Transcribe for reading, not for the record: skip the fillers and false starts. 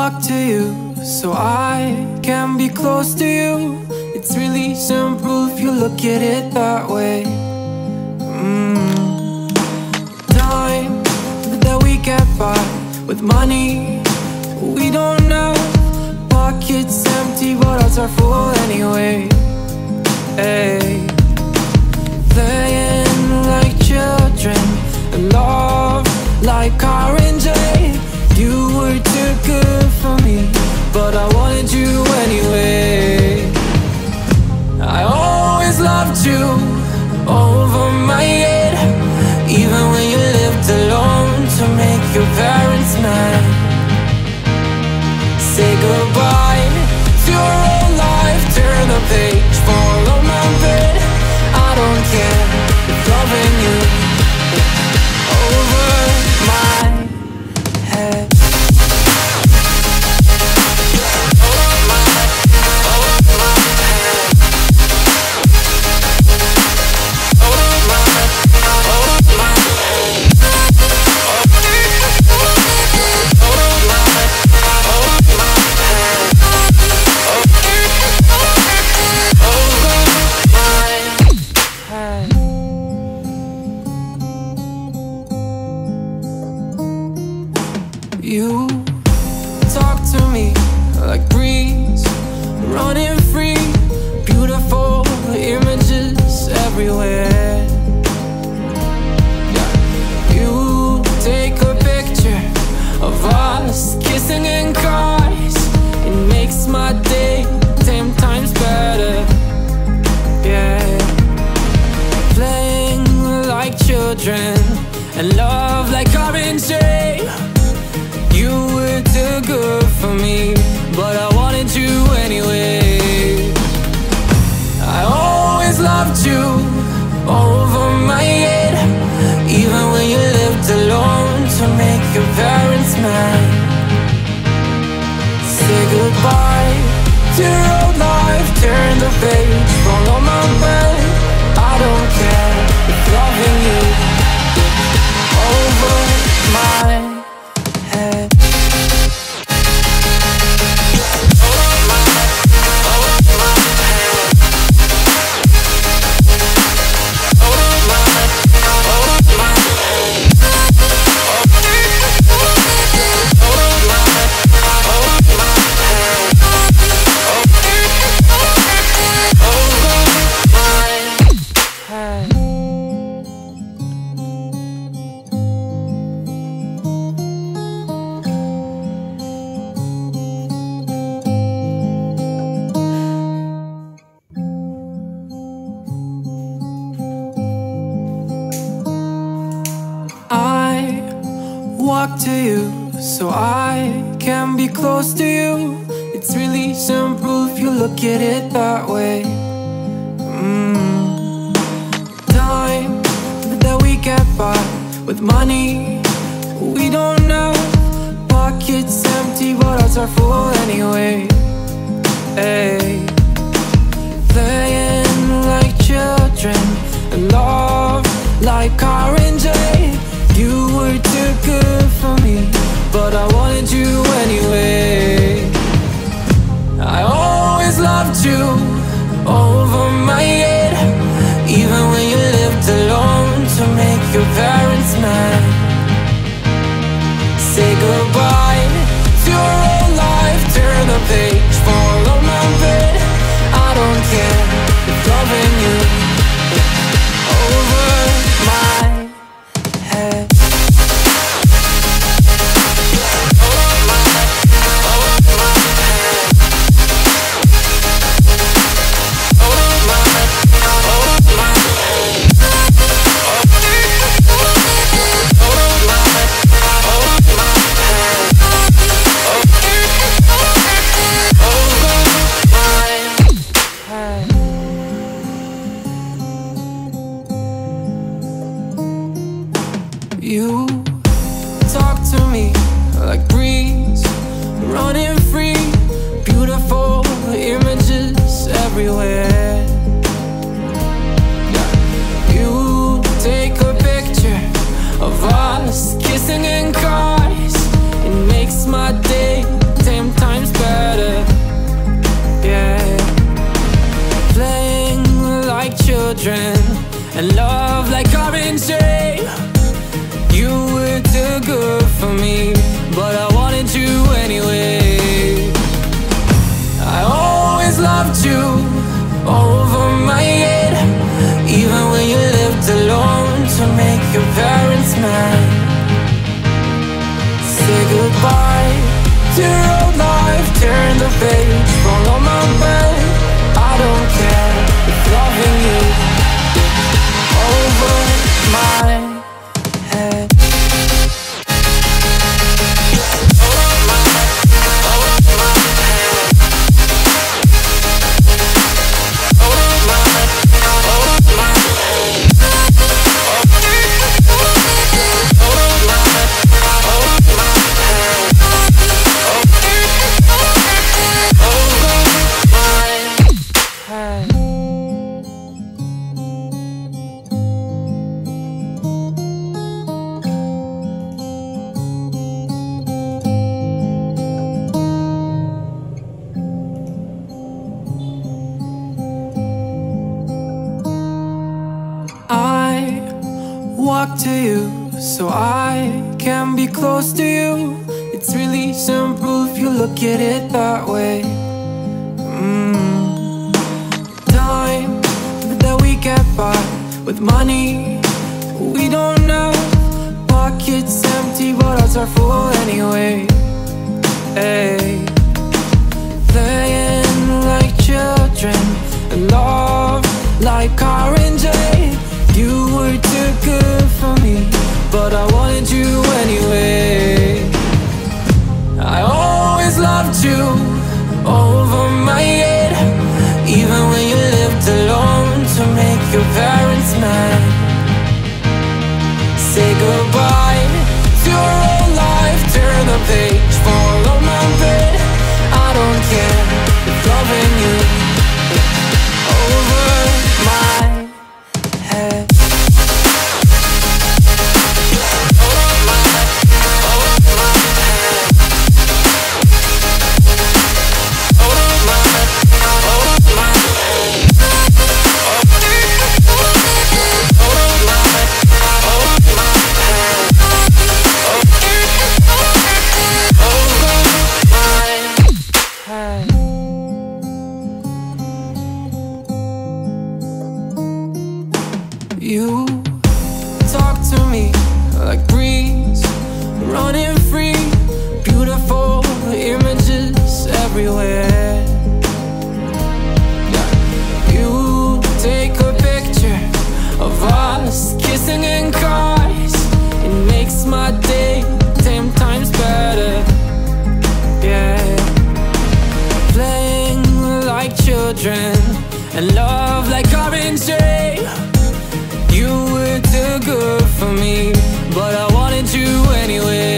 walk to you so I can be close to you. It's really simple if you look at it that way. Time that we get by with money we don't know. Pockets empty but hearts are full anyway. Hey. Playing like children and love like car and J. You were too good for me, but I wanted you anyway. I always loved you over my head, even when you lived alone to make your parents mad. Say goodbye to your old life, turn the page, follow my bed. I don't care if loving you over my head. You talk to me like breeze, running free, beautiful images everywhere. Yeah. You take a picture of us kissing in cars, it makes my day 10 times better. Yeah. Playing like children and love like orange. You were too good for me, but I wanted you anyway. I always loved you over my head, even when you lived alone to make your parents mad. Say goodbye to your old life, turn the page, follow my bed. I don't care if loving you over my head. Walk to you so I can be close to you. It's really simple if you look at it that way. Time that we get by with money we don't know. Pockets empty but hearts are full anyway. Hey. Playing like children and love like car and J. You were too good for me, but I wanted you anyway. I always loved you over my head, even when you lived alone to make your parents mad. Say goodbye to your old life, turn the page, follow my bed. I don't care if loving you over my head. You talk to me like breeze, running free, beautiful images everywhere. Yeah. You take a picture of us kissing in cars, it makes my day 10 children, and love like currency. You were too good for me, but I wanted you anyway. I always loved you over my head, even when you lived alone to make your parents mad. Say goodbye to your old life, turn the page, follow my bed. I don't care if loving you over my head. Walk to you so I can be close to you. It's really simple if you look at it that way. Time that we get by with money we don't know. Pockets empty but hearts are full anyway. Hey, playing like children and love like oranges. You were too good for me, but I wanted you anyway. I always loved you over my head, even when you lived alone to make your parents mad. Say goodbye to your old life, turn the page, follow my bed. I don't care if loving you over my head. You talk to me like breeze, running free, beautiful images everywhere. Yeah. You take a picture of us kissing in cars, it makes my day 10 times better. Yeah, playing like children and love like currency. You were too good for me, but I wanted you anyway.